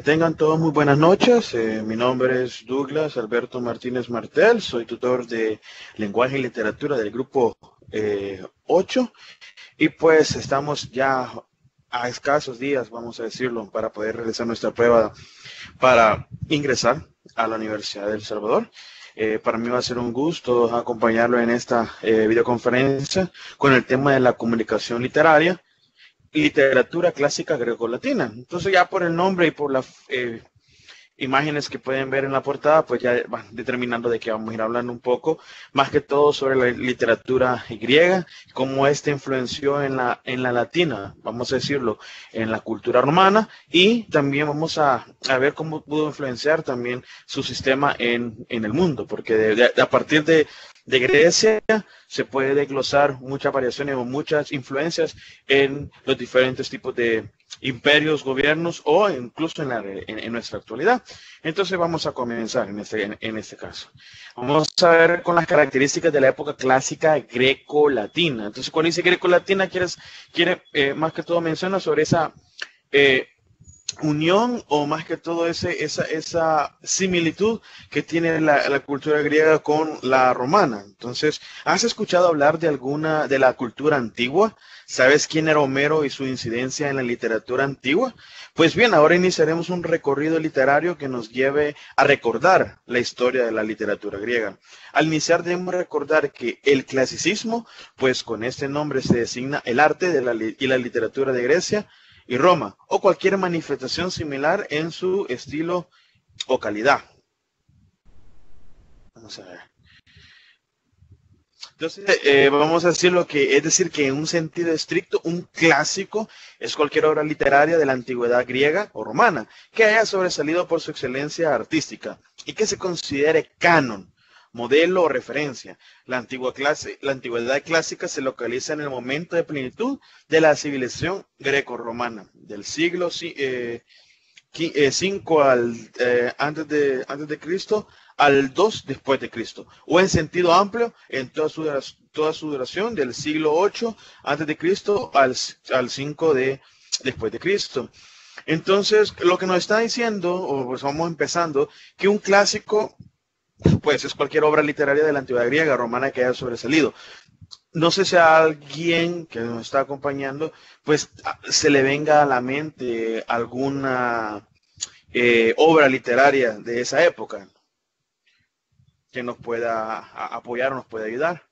Tengan todos muy buenas noches. Mi nombre es Douglas Alberto Martínez Martel. Soy tutor de lenguaje y literatura del grupo 8. Y pues estamos ya a escasos días, vamos a decirlo, para poder realizar nuestra prueba para ingresar a la Universidad de El Salvador. Para mí va a ser un gusto acompañarlo en esta videoconferencia con el tema de la comunicación literaria y literatura clásica grecolatina. Entonces ya por el nombre y por las imágenes que pueden ver en la portada, pues ya van determinando de qué vamos a ir hablando un poco, más que todo sobre la literatura griega, cómo esta influenció en la latina, vamos a decirlo, en la cultura romana, y también vamos a ver cómo pudo influenciar también su sistema en el mundo, porque a partir de Grecia se puede desglosar muchas variaciones o muchas influencias en los diferentes tipos de imperios, gobiernos o incluso en nuestra actualidad. Entonces vamos a comenzar en este caso. Vamos a ver con las características de la época clásica greco-latina. Entonces cuando dice greco-latina quiere más que todo menciona sobre esa unión o más que todo esa similitud que tiene la cultura griega con la romana. Entonces, ¿has escuchado hablar de la cultura antigua? ¿Sabes quién era Homero y su incidencia en la literatura antigua? Pues bien, ahora iniciaremos un recorrido literario que nos lleve a recordar la historia de la literatura griega. Al iniciar debemos recordar que el clasicismo, pues con este nombre se designa el arte y la literatura de Grecia y Roma, o cualquier manifestación similar en su estilo o calidad. Vamos a ver. Entonces, vamos a decir lo que es decir que en un sentido estricto, un clásico es cualquier obra literaria de la antigüedad griega o romana que haya sobresalido por su excelencia artística y que se considere canon, modelo o referencia. La antigüedad clásica se localiza en el momento de plenitud de la civilización greco-romana del siglo 5 antes de Cristo al 2 después de Cristo, o en sentido amplio en toda su duración del siglo 8 antes de Cristo al 5 después de Cristo. Entonces, lo que nos está diciendo, o pues vamos empezando, que un clásico pues es cualquier obra literaria de la antigüedad griega, romana que haya sobresalido. No sé si a alguien que nos está acompañando, pues se le venga a la mente alguna obra literaria de esa época que nos pueda apoyar o nos pueda ayudar.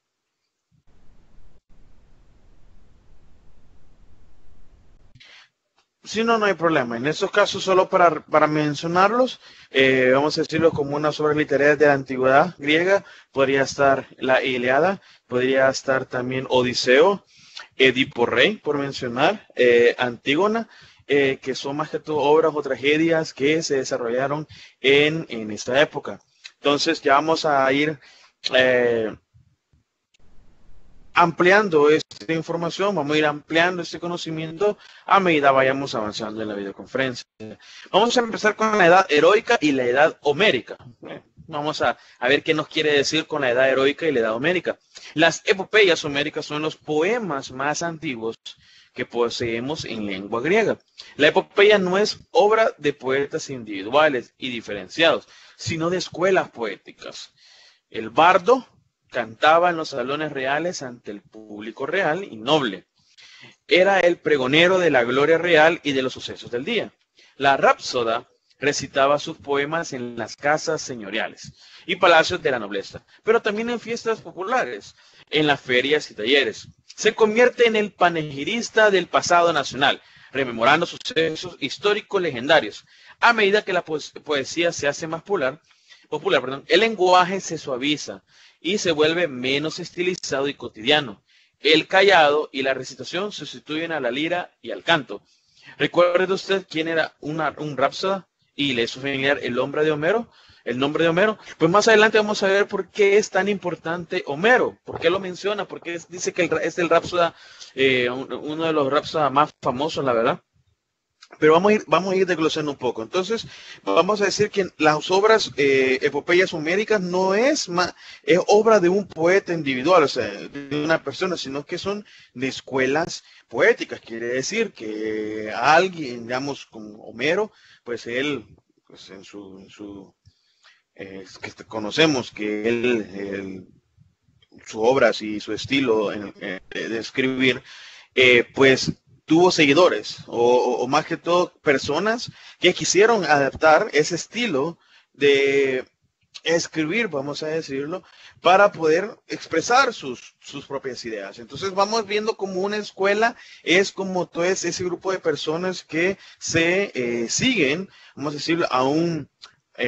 Si no, no hay problema. En estos casos, solo para mencionarlos, vamos a decirlo como unas obras literarias de la antigüedad griega, podría estar la Ilíada, podría estar también Odiseo, Edipo Rey, por mencionar, Antígona, que son más que todo obras o tragedias que se desarrollaron en esta época. Entonces ya vamos a ir eh, ampliando esta información, vamos a ir ampliando este conocimiento a medida vayamos avanzando en la videoconferencia. Vamos a empezar con la edad heroica y la edad homérica. Vamos a ver qué nos quiere decir con la edad heroica y la edad homérica. Las epopeyas homéricas son los poemas más antiguos que poseemos en lengua griega. La epopeya no es obra de poetas individuales y diferenciados, sino de escuelas poéticas. El bardo cantaba en los salones reales ante el público real y noble. Era el pregonero de la gloria real y de los sucesos del día. La rápsoda recitaba sus poemas en las casas señoriales y palacios de la nobleza, pero también en fiestas populares, en las ferias y talleres. Se convierte en el panegirista del pasado nacional, rememorando sucesos históricos legendarios. A medida que la poesía se hace más popular, el lenguaje se suaviza y se vuelve menos estilizado y cotidiano. El callado y la recitación sustituyen a la lira y al canto. ¿Recuerda usted quién era un rápsoda y le es familiar el nombre de Homero? El nombre de Homero. Pues más adelante vamos a ver por qué es tan importante Homero. ¿Por qué lo menciona? Porque dice que es el rápsoda, uno de los rápsodas más famosos, la verdad. Pero vamos a ir desglosando un poco. Entonces, vamos a decir que las obras epopeyas homéricas no es es obra de un poeta individual, o sea, de una persona, sino que son de escuelas poéticas. Quiere decir que alguien, digamos, como Homero, pues él, pues que conocemos que su obras y su estilo de escribir, pues tuvo seguidores o más que todo personas que quisieron adaptar ese estilo de escribir, vamos a decirlo, para poder expresar sus propias ideas. Entonces vamos viendo como una escuela es como todo ese grupo de personas que se siguen, vamos a decirlo, a un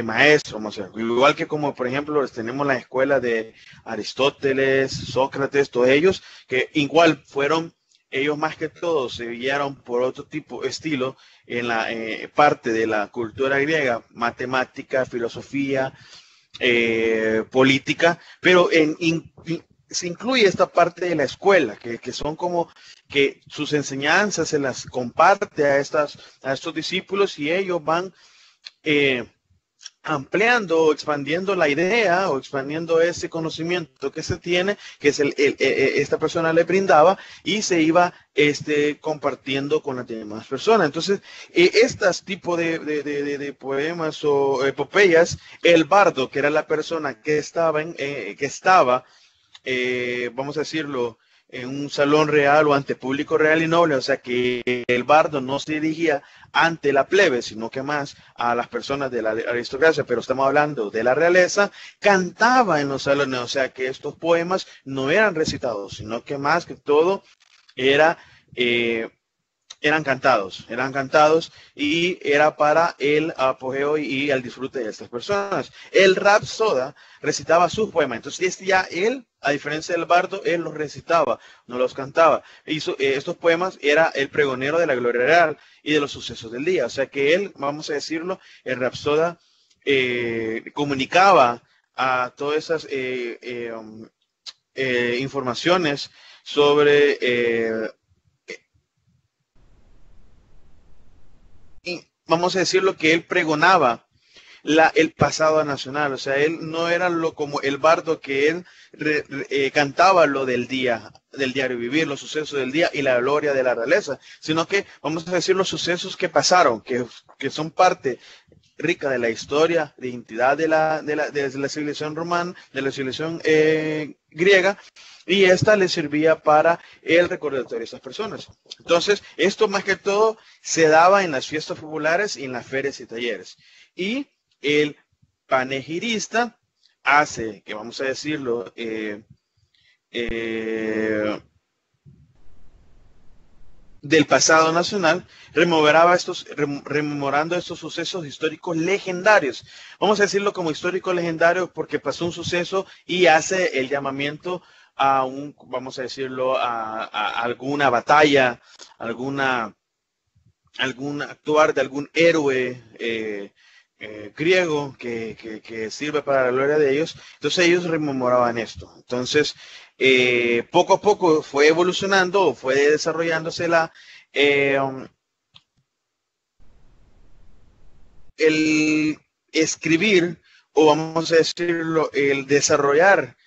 maestro, vamos a decir, igual que como por ejemplo tenemos la escuela de Aristóteles, Sócrates, todos ellos, que igual fueron ellos más que todos se guiaron por otro tipo, estilo en la parte de la cultura griega, matemática, filosofía, política, pero se incluye esta parte de la escuela, que son como que sus enseñanzas se las comparte a estos discípulos y ellos van ampliando, expandiendo la idea o expandiendo ese conocimiento que se tiene, que es esta persona le brindaba y se iba compartiendo con las demás personas. Entonces, estos tipos de poemas o epopeyas, el bardo, que era la persona que estaba vamos a decirlo, en un salón real o ante público real y noble, o sea que el bardo no se dirigía ante la plebe, sino que más a las personas de la aristocracia, pero estamos hablando de la realeza, cantaba en los salones, o sea que estos poemas no eran recitados, sino que más que todo era eran cantados y era para el apogeo y el disfrute de estas personas. El Rapsoda recitaba sus poemas, entonces ya él, a diferencia del bardo, él los recitaba, no los cantaba. Estos poemas era el pregonero de la gloria real y de los sucesos del día, o sea que él, vamos a decirlo, el Rapsoda comunicaba a todas esas informaciones sobre vamos a decirlo, que él pregonaba el pasado nacional, o sea, él no era como el bardo que él cantaba lo del diario vivir, los sucesos del día y la gloria de la realeza, sino que, vamos a decir, los sucesos que pasaron, que son parte rica de la historia, de identidad de la civilización romana, de la civilización griega, y esta le servía para el recordatorio de estas personas. Entonces, esto más que todo se daba en las fiestas populares y en las ferias y talleres. Y el panegirista hace, que vamos a decirlo, del pasado nacional, rememorando estos sucesos históricos legendarios. Vamos a decirlo como histórico legendario porque pasó un suceso y hace el llamamiento a vamos a decirlo, a alguna batalla, algún actuar de algún héroe griego que sirve para la gloria de ellos. Entonces ellos rememoraban esto. Entonces, poco a poco fue evolucionando, fue desarrollándose el escribir, o vamos a decirlo, el desarrollar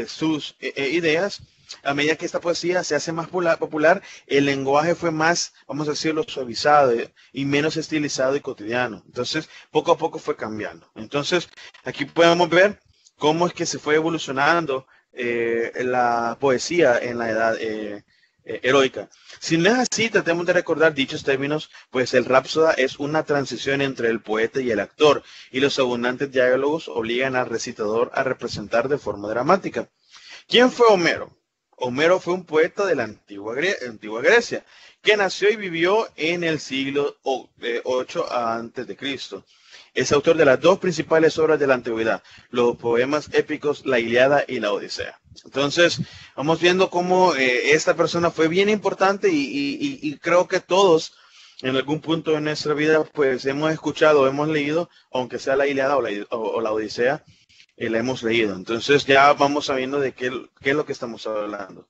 sus ideas. A medida que esta poesía se hace más popular, el lenguaje fue más, vamos a decirlo, suavizado y menos estilizado y cotidiano. Entonces, poco a poco fue cambiando. Entonces, aquí podemos ver cómo es que se fue evolucionando la poesía en la edad heroica. Si no es así, tratemos de recordar dichos términos, pues el Rapsoda es una transición entre el poeta y el actor, y los abundantes diálogos obligan al recitador a representar de forma dramática. ¿Quién fue Homero? Homero fue un poeta de la antigua Grecia, que nació y vivió en el siglo 8 a.C. Es autor de las dos principales obras de la antigüedad, los poemas épicos La Ilíada y la Odisea. Entonces, vamos viendo cómo esta persona fue bien importante y creo que todos en algún punto de nuestra vida pues hemos escuchado, hemos leído, aunque sea la Ilíada o la Odisea, la hemos leído. Entonces ya vamos sabiendo de qué es lo que estamos hablando.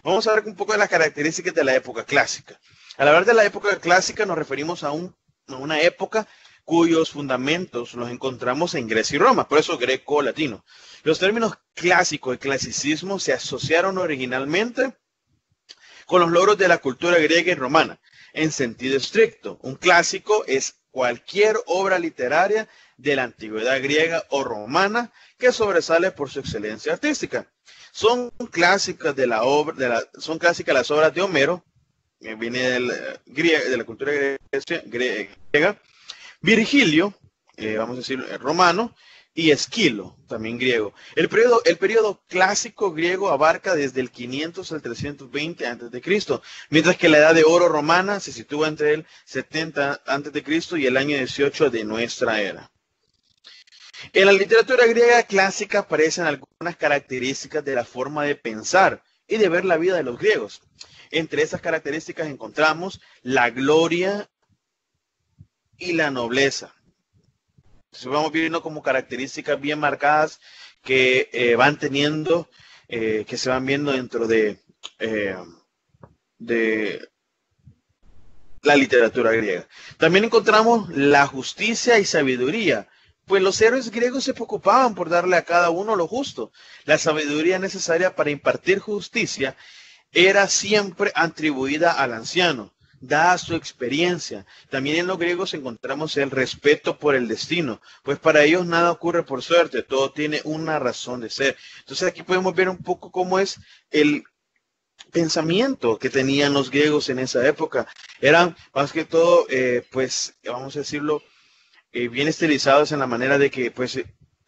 Vamos a ver un poco de las características de la época clásica. Al hablar de la época clásica nos referimos a una época cuyos fundamentos los encontramos en Grecia y Roma, por eso greco-latino. Los términos clásico y clasicismo se asociaron originalmente con los logros de la cultura griega y romana, en sentido estricto. Un clásico es cualquier obra literaria de la antigüedad griega o romana que sobresale por su excelencia artística. Son clásicas son clásicas las obras de Homero, que viene de la cultura griega, Virgilio, vamos a decir romano, y Esquilo, también griego. El periodo clásico griego abarca desde el 500 al 320 a.C., mientras que la edad de oro romana se sitúa entre el 70 a.C. y el año 18 de nuestra era. En la literatura griega clásica aparecen algunas características de la forma de pensar y de ver la vida de los griegos. Entre esas características encontramos la gloria y la nobleza. Entonces vamos viendo como características bien marcadas que van teniendo, que se van viendo dentro de la literatura griega. También encontramos la justicia y sabiduría, pues los héroes griegos se preocupaban por darle a cada uno lo justo. La sabiduría necesaria para impartir justicia era siempre atribuida al anciano, dada su experiencia. También en los griegos encontramos el respeto por el destino, pues para ellos nada ocurre por suerte, todo tiene una razón de ser. Entonces aquí podemos ver un poco cómo es el pensamiento que tenían los griegos en esa época. Eran más que todo, pues vamos a decirlo, bien estilizados en la manera de que pues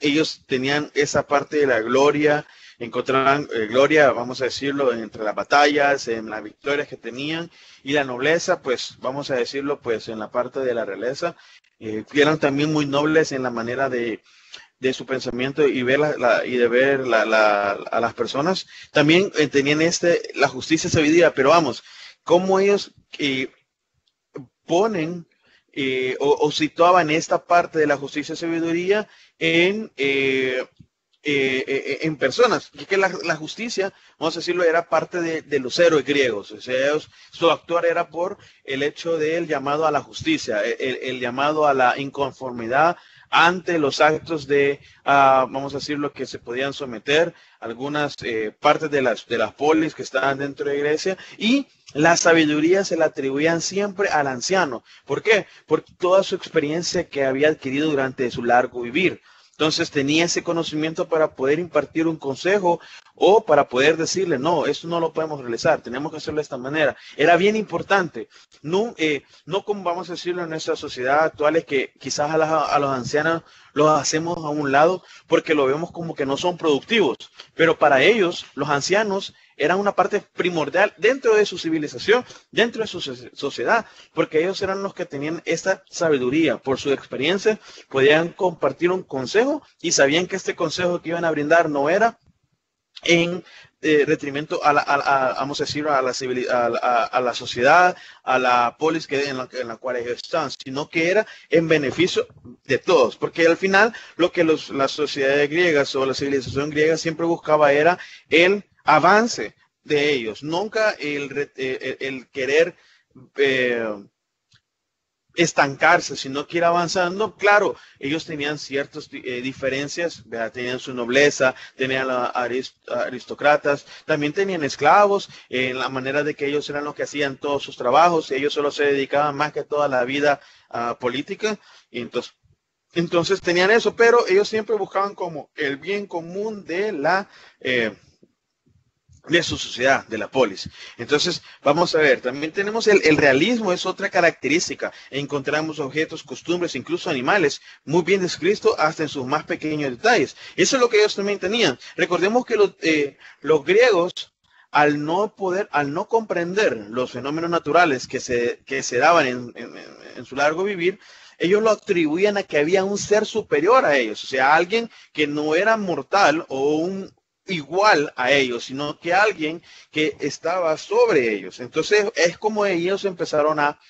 ellos tenían esa parte de la gloria, encontraban gloria, vamos a decirlo, entre las batallas, en las victorias que tenían, y la nobleza, pues vamos a decirlo, pues en la parte de la realeza, que eran también muy nobles en la manera de su pensamiento y ver a las personas. También tenían la justicia y sabiduría, pero vamos, cómo ellos ponen o situaban esta parte de la justicia y sabiduría en personas, y que la justicia, vamos a decirlo, era parte de los héroes griegos. O sea, su actuar era por el hecho del llamado a la justicia, el llamado a la inconformidad ante los actos de, vamos a decirlo, que se podían someter algunas partes de las polis que estaban dentro de Grecia, y la sabiduría se la atribuían siempre al anciano. ¿Por qué? Por toda su experiencia que había adquirido durante su largo vivir. Entonces tenía ese conocimiento para poder impartir un consejo o para poder decirle, no, esto no lo podemos realizar, tenemos que hacerlo de esta manera. Era bien importante, no como vamos a decirlo en nuestra sociedad actual, es que quizás a los ancianos los hacemos a un lado porque lo vemos como que no son productivos, pero para ellos los ancianos eran una parte primordial dentro de su civilización, dentro de su sociedad, porque ellos eran los que tenían esta sabiduría. Por su experiencia podían compartir un consejo y sabían que este consejo que iban a brindar no era en detrimento vamos a decir, a la sociedad, a la polis en la cual ellos están, sino que era en beneficio de todos, porque al final lo que las sociedades griegas o la civilización griega siempre buscaba era el avance de ellos, nunca el querer estancarse, sino que ir avanzando. Claro, ellos tenían ciertas diferencias, ¿verdad? Tenían su nobleza, tenían aristócratas, también tenían esclavos, en la manera de que ellos eran los que hacían todos sus trabajos, ellos solo se dedicaban más que toda la vida política, y entonces tenían eso, pero ellos siempre buscaban como el bien común de su sociedad, de la polis. Entonces, vamos a ver, también tenemos el realismo, es otra característica. Encontramos objetos, costumbres, incluso animales, muy bien descritos hasta en sus más pequeños detalles. Eso es lo que ellos también tenían. Recordemos que los griegos, al no comprender los fenómenos naturales que se daban en su largo vivir, ellos lo atribuían a que había un ser superior a ellos, o sea, alguien que no era mortal o un igual a ellos, sino que alguien que estaba sobre ellos. Entonces es como ellos empezaron a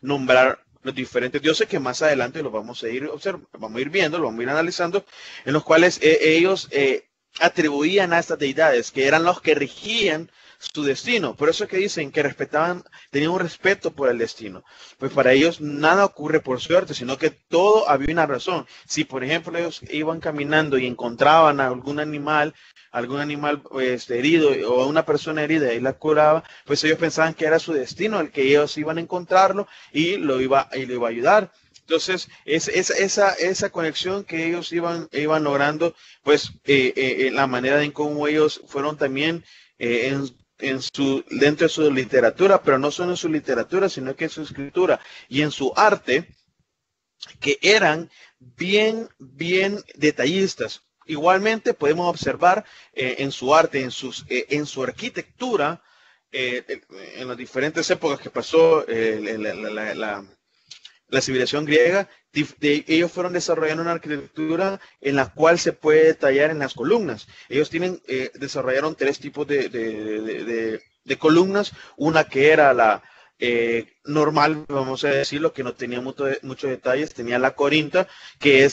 nombrar los diferentes dioses, que más adelante los vamos a ir observando, vamos a ir viendo, los vamos a ir analizando, en los cuales ellos atribuían a estas deidades, que eran los que regían su destino. Por eso es que dicen que respetaban, tenían un respeto por el destino. Pues para ellos nada ocurre por suerte, sino que todo había una razón. Si por ejemplo ellos iban caminando y encontraban a algún animal pues, herido o a una persona herida y la curaba, pues ellos pensaban que era su destino, el que ellos iban a encontrarlo y lo iba a ayudar. Entonces, esa conexión que ellos iban logrando, pues la manera en cómo ellos fueron también dentro de su literatura, pero no solo en su literatura, sino que en su escritura y en su arte, que eran bien detallistas. Igualmente podemos observar en su arte, en su arquitectura, en las diferentes épocas que pasó la civilización griega, ellos fueron desarrollando una arquitectura en la cual se puede detallar en las columnas. Ellos desarrollaron tres tipos de columnas, una que era la normal, vamos a decirlo, que no tenía muchos detalles, tenía la corinta, que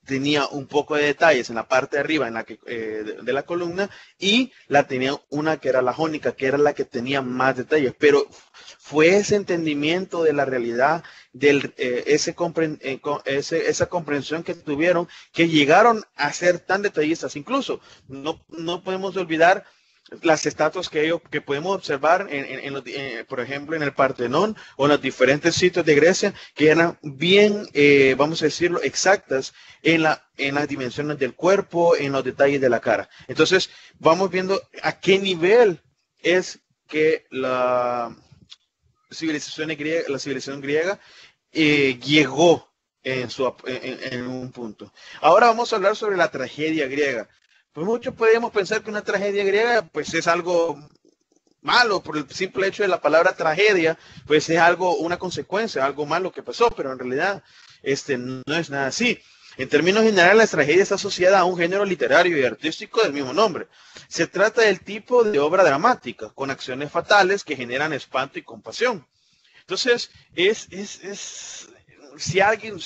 tenía un poco de detalles en la parte de arriba de la columna, y tenía una que era la jónica, que era la que tenía más detalles, pero fue ese entendimiento de la realidad, esa comprensión que tuvieron, que llegaron a ser tan detallistas. Incluso no podemos olvidar las estatuas que podemos observar, por ejemplo, en el Partenón o en los diferentes sitios de Grecia, que eran bien, vamos a decirlo, exactas en las dimensiones del cuerpo, en los detalles de la cara. Entonces, vamos viendo a qué nivel es que la civilización griega llegó en un punto. Ahora vamos a hablar sobre la tragedia griega. Pues muchos podemos pensar que una tragedia griega pues es algo malo por el simple hecho de la palabra tragedia, pues es una consecuencia, algo malo que pasó, pero en realidad no es nada así. En términos generales, la tragedia está asociada a un género literario y artístico del mismo nombre. Se trata del tipo de obra dramática, con acciones fatales que generan espanto y compasión. Entonces, si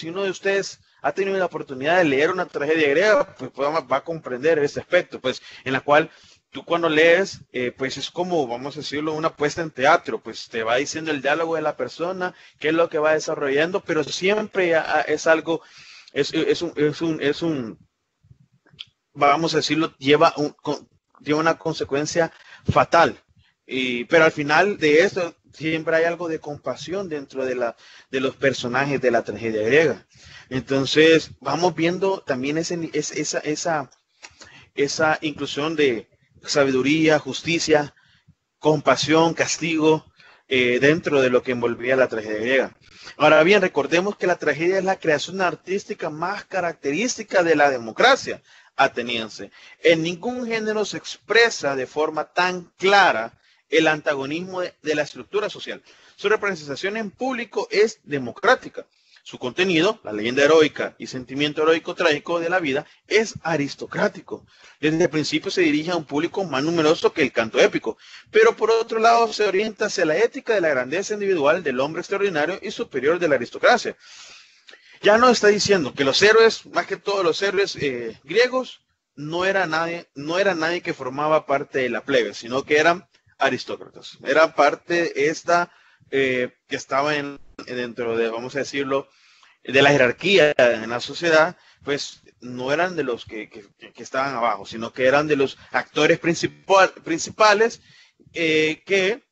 uno de ustedes ha tenido la oportunidad de leer una tragedia griega, pues va a comprender este aspecto, pues en la cual tú cuando lees, pues es como, vamos a decirlo, una puesta en teatro, pues te va diciendo el diálogo de la persona, qué es lo que va desarrollando, pero siempre es algo, vamos a decirlo, lleva una consecuencia fatal. Pero al final de esto siempre hay algo de compasión dentro de los personajes de la tragedia griega. Entonces vamos viendo también esa inclusión de sabiduría, justicia, compasión, castigo dentro de lo que envolvía la tragedia griega. Ahora bien, recordemos que la tragedia es la creación artística más característica de la democracia ateniense. En ningún género se expresa de forma tan clara el antagonismo de la estructura social. Su representación en público es democrática. Su contenido, la leyenda heroica y sentimiento heroico trágico de la vida, es aristocrático. Desde el principio se dirige a un público más numeroso que el canto épico, pero por otro lado se orienta hacia la ética de la grandeza individual del hombre extraordinario y superior de la aristocracia. Ya nos está diciendo que los héroes, más que todos los héroes griegos, no era nadie que formaba parte de la plebe, sino que eran aristócratas. Era parte que estaba dentro de, vamos a decirlo, de la jerarquía en la sociedad, pues no eran de los que estaban abajo, sino que eran de los actores principales que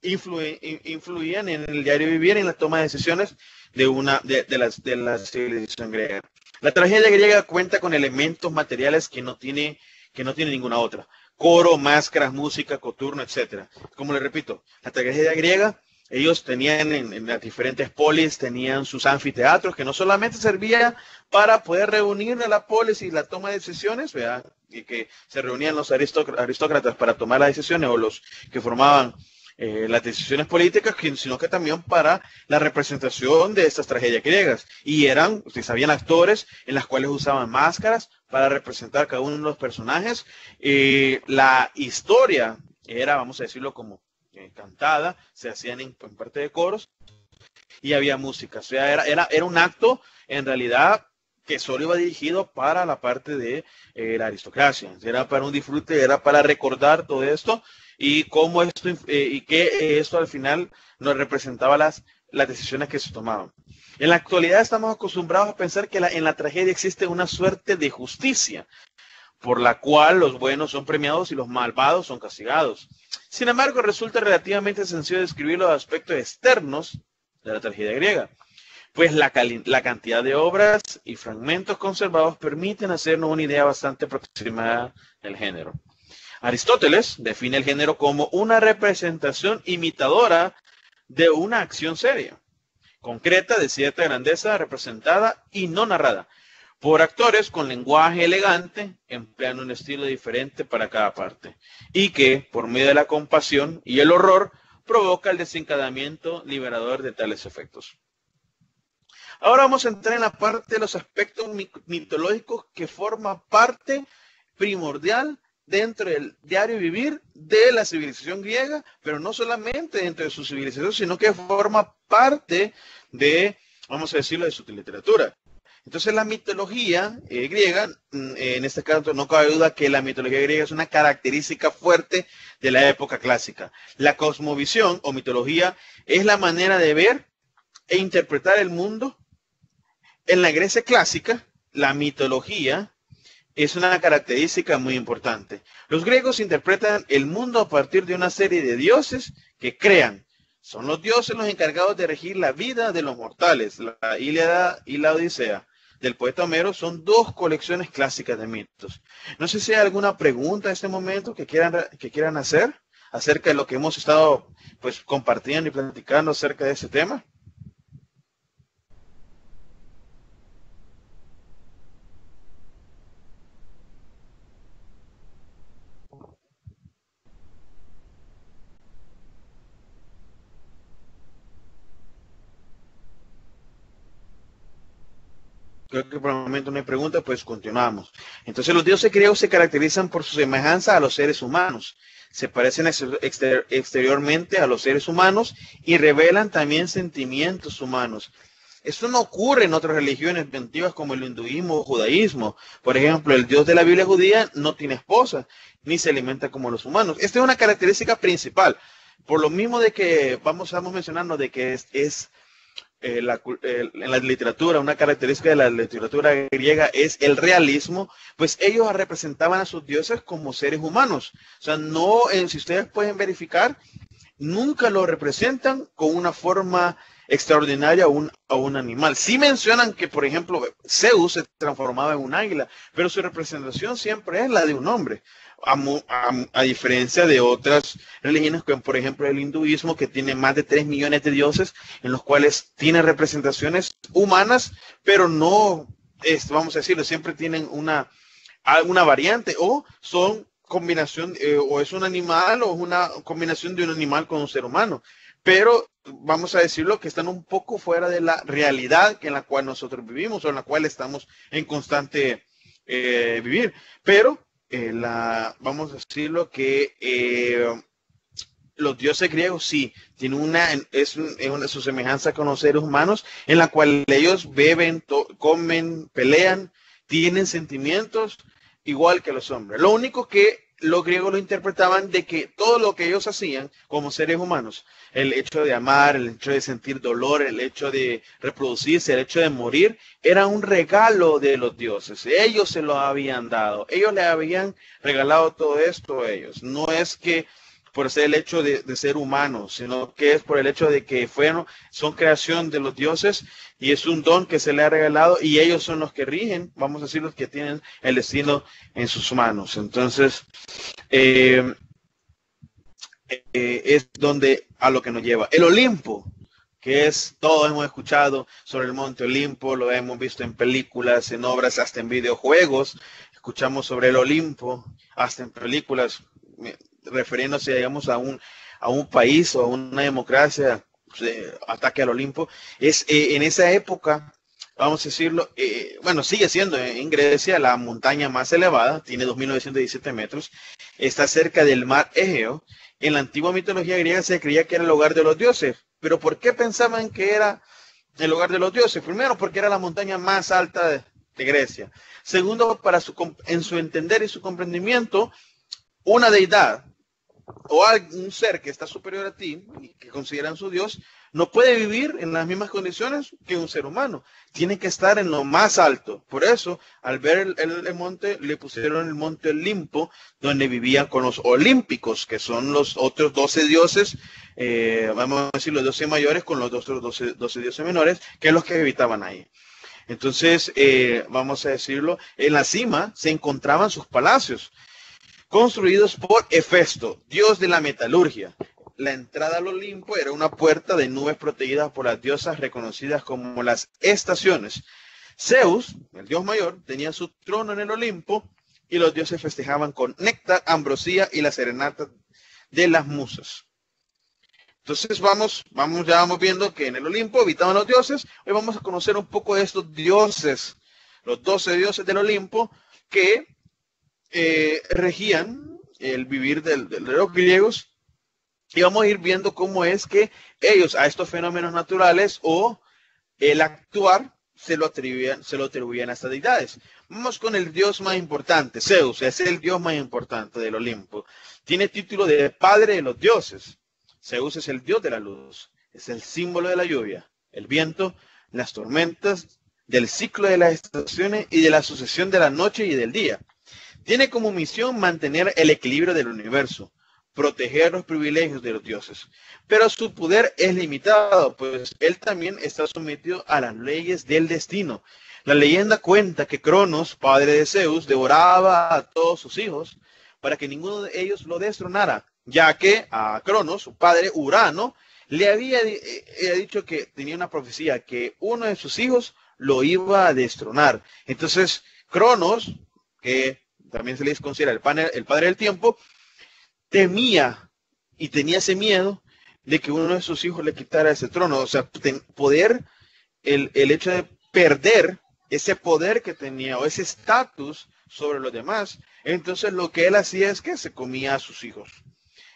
influían en el diario vivir, en la toma de decisiones de la civilización griega. La tragedia griega cuenta con elementos materiales que no tiene ninguna otra. Coro, máscaras, música, coturno, etc. Como les repito, la tragedia griega, ellos tenían en las diferentes polis, tenían sus anfiteatros, que no solamente servían para poder reunir a la polis y la toma de decisiones, ¿verdad? Y que se reunían los aristócratas para tomar las decisiones, o los que formaban las decisiones políticas, sino que también para la representación de estas tragedias griegas. Y ustedes sabían, actores en las cuales usaban máscaras para representar cada uno de los personajes. La historia era, vamos a decirlo, como cantada, se hacían en parte de coros y había música. O sea, era un acto en realidad que solo iba dirigido para la parte de la aristocracia. Era para un disfrute, era para recordar todo esto. y cómo esto y que esto al final nos representaba las decisiones que se tomaban. En la actualidad estamos acostumbrados a pensar que en la tragedia existe una suerte de justicia, por la cual los buenos son premiados y los malvados son castigados. Sin embargo, resulta relativamente sencillo describir los aspectos externos de la tragedia griega, pues la cantidad de obras y fragmentos conservados permiten hacernos una idea bastante aproximada del género. Aristóteles define el género como una representación imitadora de una acción seria, concreta, de cierta grandeza, representada y no narrada, por actores con lenguaje elegante, empleando un estilo diferente para cada parte, y que, por medio de la compasión y el horror, provoca el desencadenamiento liberador de tales efectos. Ahora vamos a entrar en la parte de los aspectos mitológicos que forma parte primordial dentro del diario vivir de la civilización griega, pero no solamente dentro de su civilización, sino que forma parte de, vamos a decirlo, de su literatura. Entonces la mitología griega, en este caso no cabe duda que la mitología griega es una característica fuerte de la época clásica. La cosmovisión o mitología es la manera de ver e interpretar el mundo. En la Grecia clásica, la mitología es una característica muy importante. Los griegos interpretan el mundo a partir de una serie de dioses que crean. Son los dioses los encargados de regir la vida de los mortales. La Ilíada y la Odisea del poeta Homero son dos colecciones clásicas de mitos. No sé si hay alguna pregunta en este momento que quieran hacer acerca de lo que hemos estado pues compartiendo y platicando acerca de ese tema. Creo que por el momento no hay pregunta, pues continuamos. Entonces los dioses griegos se caracterizan por su semejanza a los seres humanos. Se parecen exteriormente a los seres humanos y revelan también sentimientos humanos. Esto no ocurre en otras religiones antiguas como el hinduismo o judaísmo. Por ejemplo, el Dios de la Biblia judía no tiene esposa, ni se alimenta como los humanos. Esta es una característica principal. Por lo mismo de que estamos mencionando de que en la literatura, una característica de la literatura griega es el realismo, pues ellos representaban a sus dioses como seres humanos. O sea, no, si ustedes pueden verificar, nunca lo representan con una forma extraordinaria a un animal. Sí mencionan que, por ejemplo, Zeus se transformaba en un águila, pero su representación siempre es la de un hombre. A diferencia de otras religiones, como por ejemplo el hinduismo, que tiene más de 3 millones de dioses, en los cuales tiene representaciones humanas, pero no, vamos a decirlo, siempre tienen alguna variante, o son combinación, o es un animal, o es una combinación de un animal con un ser humano. Pero vamos a decirlo que están un poco fuera de la realidad en la cual nosotros vivimos, o en la cual estamos en constante vivir. Pero vamos a decirlo que los dioses griegos sí tienen su semejanza con los seres humanos, en la cual ellos beben, comen, pelean, tienen sentimientos igual que los hombres. Lo único que los griegos lo interpretaban de que todo lo que ellos hacían como seres humanos, el hecho de amar, el hecho de sentir dolor, el hecho de reproducirse, el hecho de morir, era un regalo de los dioses. Ellos se lo habían dado. Ellos le habían regalado todo esto a ellos. No es que por ser el hecho de ser humanos, sino que es por el hecho de que son creación de los dioses y es un don que se le ha regalado y ellos son los que rigen, vamos a decir, los que tienen el destino en sus manos. Entonces, es donde a lo que nos lleva. El Olimpo, que todos hemos escuchado sobre el monte Olimpo, lo hemos visto en películas, en obras, hasta en videojuegos, escuchamos sobre el Olimpo, hasta en películas, refiriéndose, digamos, a un país o a una democracia, ataque al Olimpo. En esa época, vamos a decirlo, bueno, sigue siendo en Grecia la montaña más elevada, tiene 2.917 metros, está cerca del mar Egeo. En la antigua mitología griega se creía que era el hogar de los dioses. ¿Pero por qué pensaban que era el hogar de los dioses? Primero, porque era la montaña más alta de Grecia. Segundo, en su entender y su comprendimiento, una deidad o algún ser que está superior a ti y que consideran su Dios, no puede vivir en las mismas condiciones que un ser humano. Tiene que estar en lo más alto. Por eso, al ver el monte, le pusieron el monte Olimpo, donde vivían con los olímpicos, que son los otros 12 dioses, vamos a decir los 12 mayores con los otros 12 dioses menores, que es los que habitaban ahí. Entonces, vamos a decirlo, en la cima se encontraban sus palacios, construidos por Hefesto, dios de la metalurgia. La entrada al Olimpo era una puerta de nubes protegidas por las diosas reconocidas como las estaciones. Zeus, el dios mayor, tenía su trono en el Olimpo y los dioses festejaban con néctar, ambrosía y la serenata de las musas. Entonces vamos viendo que en el Olimpo habitaban los dioses. Hoy vamos a conocer un poco de estos dioses, los 12 dioses del Olimpo que regían el vivir de los griegos. Y vamos a ir viendo cómo es que ellos a estos fenómenos naturales o el actuar se lo atribuían a estas deidades. Vamos con el dios más importante, Zeus, es el dios más importante del Olimpo. Tiene título de padre de los dioses. Zeus es el dios de la luz, es el símbolo de la lluvia, el viento, las tormentas, del ciclo de las estaciones y de la sucesión de la noche y del día. Tiene como misión mantener el equilibrio del universo, proteger los privilegios de los dioses. Pero su poder es limitado, pues él también está sometido a las leyes del destino. La leyenda cuenta que Cronos, padre de Zeus, devoraba a todos sus hijos para que ninguno de ellos lo destronara, ya que a Cronos, su padre Urano, le había dicho que tenía una profecía que uno de sus hijos lo iba a destronar. Entonces, Cronos, que también se les considera el padre del tiempo, temía y tenía ese miedo de que uno de sus hijos le quitara ese trono. O sea, el hecho de perder ese poder que tenía o ese estatus sobre los demás. Entonces lo que él hacía es que se comía a sus hijos.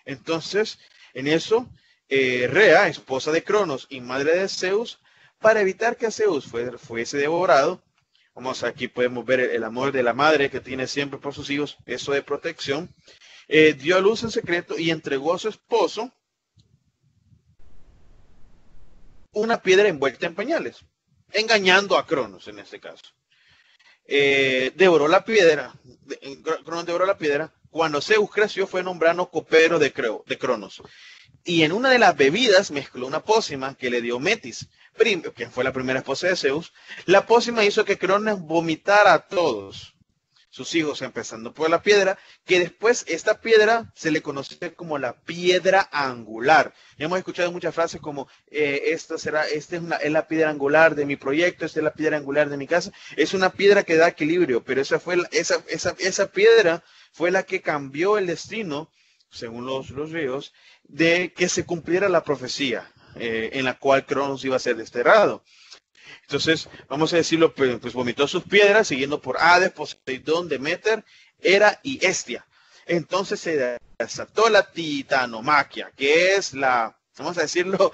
Entonces, en eso, Rea, esposa de Cronos y madre de Zeus, para evitar que Zeus fuese devorado, aquí podemos ver el amor de la madre que tiene siempre por sus hijos, eso de protección, dio a luz en secreto y entregó a su esposo una piedra envuelta en pañales, engañando a Cronos en este caso. Devoró la piedra, Cronos devoró la piedra. Cuando Zeus creció fue nombrado copero de Cronos. Y en una de las bebidas mezcló una pócima que le dio Metis, que fue la primera esposa de Zeus. La pócima hizo que Cronos vomitara a todos sus hijos, empezando por la piedra, que después esta piedra se le conoce como la piedra angular. Ya hemos escuchado muchas frases como, esta es la piedra angular de mi proyecto, esta es la piedra angular de mi casa. Es una piedra que da equilibrio, pero esa piedra fue la que cambió el destino, según los griegos, de que se cumpliera la profecía en la cual Cronos iba a ser desterrado. Entonces, vamos a decirlo, pues vomitó sus piedras, siguiendo por Hades, Poseidón, Demeter, Hera y Hestia. Entonces se desató la titanomaquia, que es vamos a decirlo,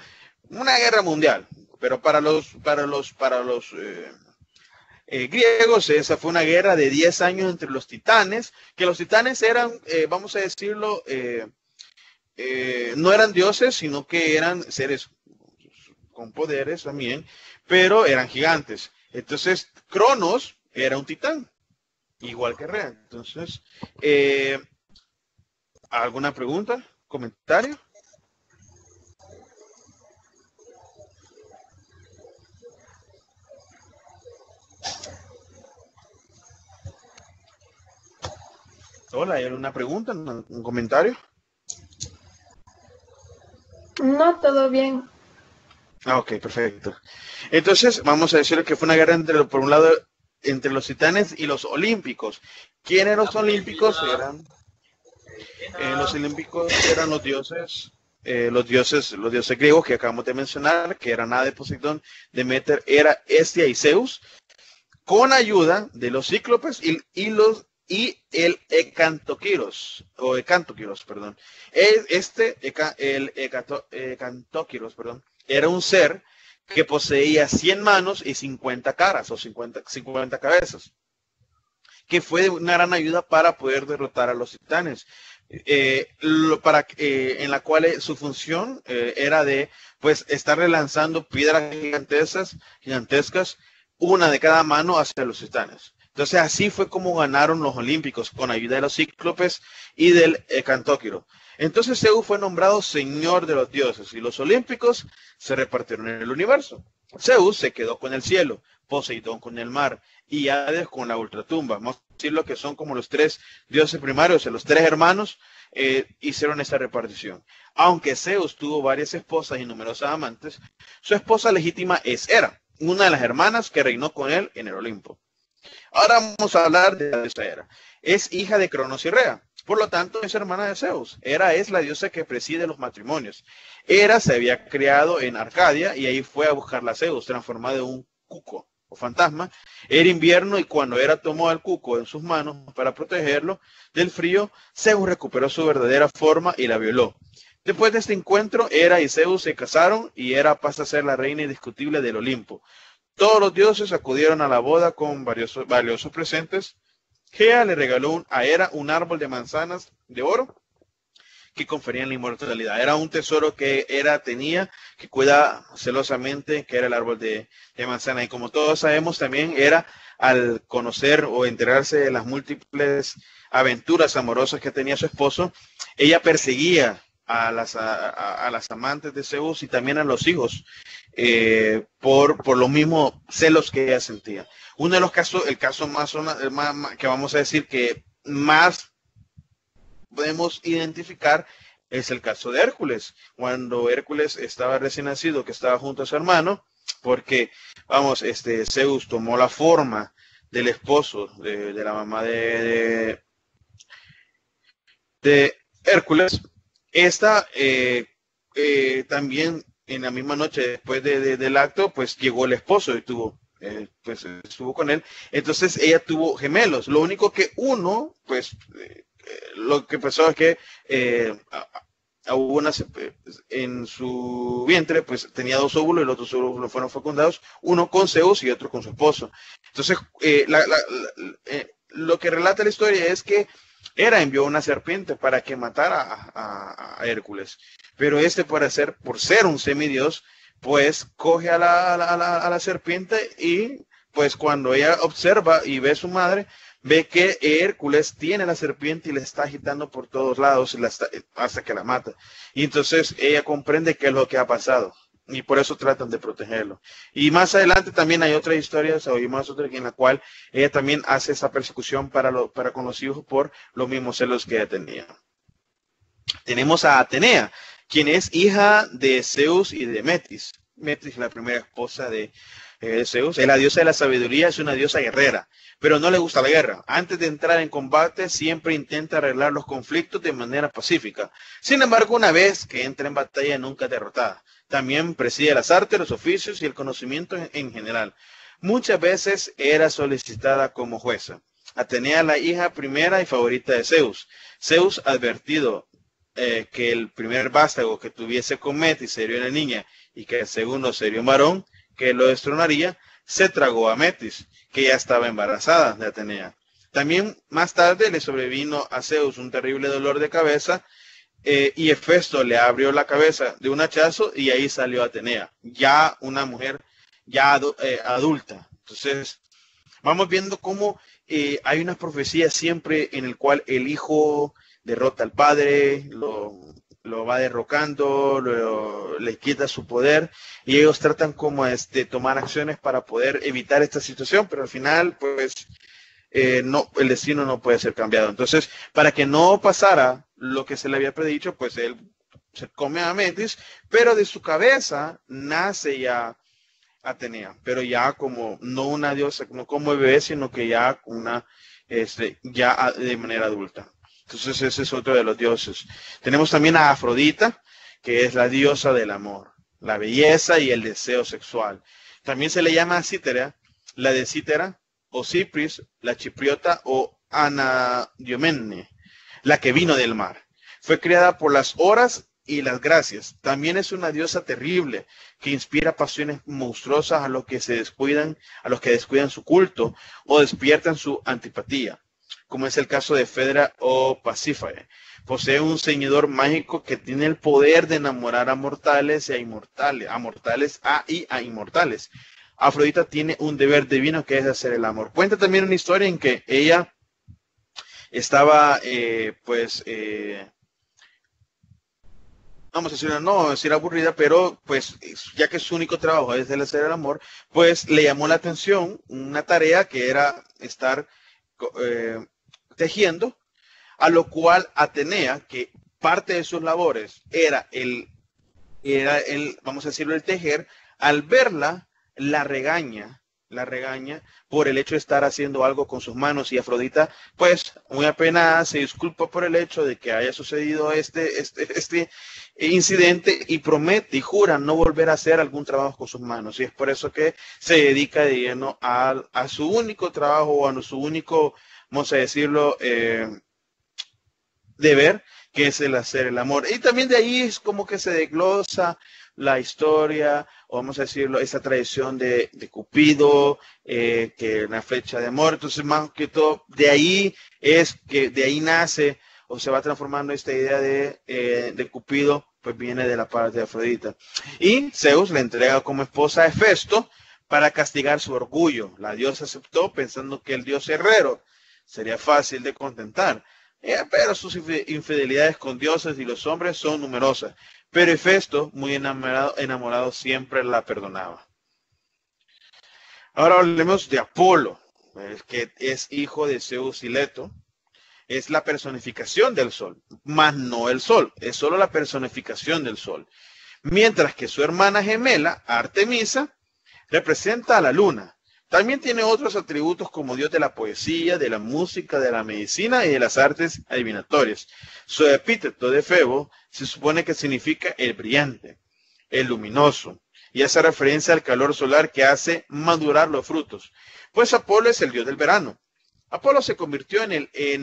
una guerra mundial. Pero para los griegos, esa fue una guerra de 10 años entre los titanes, que los titanes eran, vamos a decirlo, no eran dioses, sino que eran seres con poderes también, pero eran gigantes. Entonces, Cronos era un titán, igual que Rea. Entonces, ¿alguna pregunta? ¿Comentario? Hola, ¿hay alguna pregunta? ¿Un comentario? No, todo bien. Ok, perfecto. Entonces, vamos a decir que fue una guerra por un lado, entre los titanes y los olímpicos. ¿Quiénes eran los olímpicos? Los olímpicos eran los dioses griegos que acabamos de mencionar, que eran Hades, Poseidón, Demeter, Hera, Hestia y Zeus, con ayuda de los cíclopes y el Ecantóquiros, perdón. El Ecantóquiros, era un ser que poseía 100 manos y 50 caras, o 50 cabezas, que fue de una gran ayuda para poder derrotar a los titanes. en la cual su función era de pues estarle lanzando piedras gigantescas, una de cada mano hacia los titanes. Entonces así fue como ganaron los olímpicos, con ayuda de los cíclopes y del Cantóquiro. Entonces Zeus fue nombrado señor de los dioses y los olímpicos se repartieron en el universo. Zeus se quedó con el cielo, Poseidón con el mar y Hades con la ultratumba. Vamos a decirlo que son como los tres dioses primarios, los tres hermanos hicieron esta repartición. Aunque Zeus tuvo varias esposas y numerosas amantes, su esposa legítima es Hera, una de las hermanas que reinó con él en el Olimpo. Ahora vamos a hablar de la diosa Hera. Es hija de Cronos y Rea, por lo tanto es hermana de Zeus. Hera es la diosa que preside los matrimonios. Hera se había criado en Arcadia y ahí fue a buscarla a Zeus, transformada en un cuco o fantasma. Era invierno y cuando Hera tomó al cuco en sus manos para protegerlo del frío, Zeus recuperó su verdadera forma y la violó. Después de este encuentro, Hera y Zeus se casaron y Hera pasa a ser la reina indiscutible del Olimpo. Todos los dioses acudieron a la boda con valiosos presentes. Gea le regaló a Hera un árbol de manzanas de oro que conferían la inmortalidad. Era un tesoro que Hera tenía, que cuida celosamente, que era el árbol de manzana. Y como todos sabemos, también Hera, al conocer o enterarse de las múltiples aventuras amorosas que tenía su esposo, ella perseguía a las amantes de Zeus y también a los hijos por los mismos celos que ella sentía. Uno de los casos, el caso más que vamos a decir que más podemos identificar es el caso de Hércules. Cuando Hércules estaba recién nacido, que estaba junto a su hermano, porque Zeus tomó la forma del esposo de la mamá de Hércules. Esta también en la misma noche después del acto, pues llegó el esposo y estuvo con él. Entonces ella tuvo gemelos. Lo único que uno, lo que pasó es que hubo en su vientre, pues tenía dos óvulos y los dos óvulos fueron fecundados, uno con Zeus y otro con su esposo. Entonces, lo que relata la historia es que Hera envió una serpiente para que matara a Hércules, pero por ser un semidios, pues coge a la serpiente y pues cuando ella observa y ve a su madre, ve que Hércules tiene la serpiente y la está agitando por todos lados hasta que la mata. Y entonces ella comprende qué es lo que ha pasado. Y por eso tratan de protegerlo. Y más adelante también hay otras historias, oímos otra en la cual ella también hace esa persecución para con los hijos por los mismos celos que ella tenía. Tenemos a Atenea, quien es hija de Zeus y de Metis. Metis, la primera esposa de Zeus, es la diosa de la sabiduría, es una diosa guerrera, pero no le gusta la guerra. Antes de entrar en combate, siempre intenta arreglar los conflictos de manera pacífica. Sin embargo, una vez que entra en batalla, nunca es derrotada. También preside las artes, los oficios y el conocimiento en general. Muchas veces era solicitada como jueza. Atenea, la hija primera y favorita de Zeus. Zeus, advertido que el primer vástago que tuviese con Metis sería una niña y que el segundo sería un varón, que lo destronaría, se tragó a Metis, que ya estaba embarazada de Atenea. También más tarde le sobrevino a Zeus un terrible dolor de cabeza y Hefesto le abrió la cabeza de un hachazo y ahí salió Atenea, ya una mujer ya adulta. Entonces, vamos viendo cómo hay una profecía siempre en el cual el hijo derrota al padre, lo va derrocando, le quita su poder y ellos tratan como de tomar acciones para poder evitar esta situación, pero al final pues no, el destino no puede ser cambiado. Entonces, para que no pasara lo que se le había predicho, pues él se come a Metis, pero de su cabeza nace ya Atenea, pero ya como no una diosa, no como bebé, sino que ya ya de manera adulta. Entonces ese es otro de los dioses. Tenemos también a Afrodita, que es la diosa del amor, la belleza y el deseo sexual. También se le llama a Cítera, la de Cítera, o Cipris, la chipriota, o Anadiomene, la que vino del mar. Fue creada por las horas y las gracias. También es una diosa terrible que inspira pasiones monstruosas a los que descuidan su culto o despiertan su antipatía. como es el caso de Fedra o Pasífae. Posee un ceñidor mágico que tiene el poder de enamorar a mortales y a inmortales, a inmortales. Afrodita tiene un deber divino que es hacer el amor. Cuenta también una historia en que ella estaba, vamos a decir, no decir aburrida, pero pues ya que su único trabajo es el hacer el amor, pues le llamó la atención una tarea que era estar tejiendo, a lo cual Atenea, que parte de sus labores era el, vamos a decirlo, el tejer, al verla, la regaña por el hecho de estar haciendo algo con sus manos, y Afrodita, pues, muy apenada, se disculpa por el hecho de que haya sucedido este incidente y promete y jura no volver a hacer algún trabajo con sus manos, y es por eso que se dedica de lleno a su único trabajo, o a su único, vamos a decirlo, deber, que es el hacer el amor. Y también de ahí es como que se desglosa la historia, o vamos a decirlo, esa tradición de Cupido, que una flecha de amor. Entonces, más que todo, de ahí es que de ahí nace o se va transformando esta idea de Cupido, pues viene de la parte de Afrodita. Y Zeus le entrega como esposa a Hefesto para castigar su orgullo. La diosa aceptó pensando que el dios herrero sería fácil de contentar. Pero sus infidelidades con dioses y los hombres son numerosas. Pero Hefesto, muy enamorado, siempre la perdonaba. Ahora hablemos de Apolo, que es hijo de Zeus y Leto. Es la personificación del sol, más no el sol, es solo la personificación del sol. Mientras que su hermana gemela, Artemisa, representa a la luna. También tiene otros atributos como dios de la poesía, de la música, de la medicina y de las artes adivinatorias. Su epíteto de Febo se supone que significa el brillante, el luminoso, y hace referencia al calor solar que hace madurar los frutos. Pues Apolo es el dios del verano. Apolo se convirtió en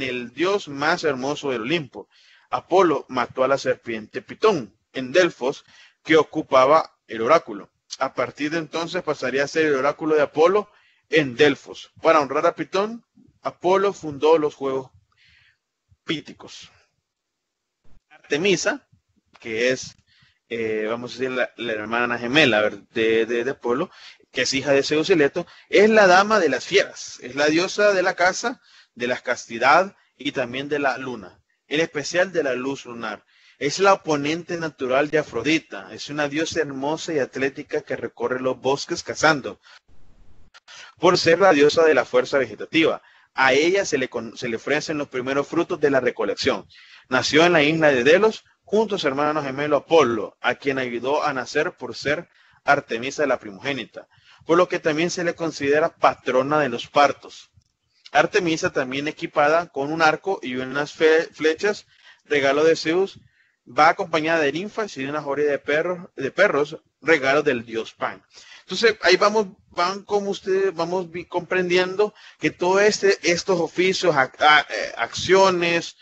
el dios más hermoso del Olimpo. Apolo mató a la serpiente Pitón en Delfos, que ocupaba el oráculo. A partir de entonces pasaría a ser el oráculo de Apolo en Delfos. Para honrar a Pitón, Apolo fundó los Juegos Píticos. Artemisa, que es, vamos a decir, la hermana gemela de Apolo, que es hija de Zeus y Leto, es la dama de las fieras, es la diosa de la casa, de la castidad y también de la luna, en especial de la luz lunar. Es la oponente natural de Afrodita, es una diosa hermosa y atlética que recorre los bosques cazando, por ser la diosa de la fuerza vegetativa. A ella se le ofrecen los primeros frutos de la recolección. Nació en la isla de Delos junto a su hermano gemelo Apolo, a quien ayudó a nacer por ser Artemisa la primogénita, por lo que también se le considera patrona de los partos. Artemisa, también equipada con un arco y unas flechas, regalo de Zeus, va acompañada de ninfas y de una jauría de perros, regalo del dios Pan. Entonces ahí vamos comprendiendo que todos estos oficios, acciones,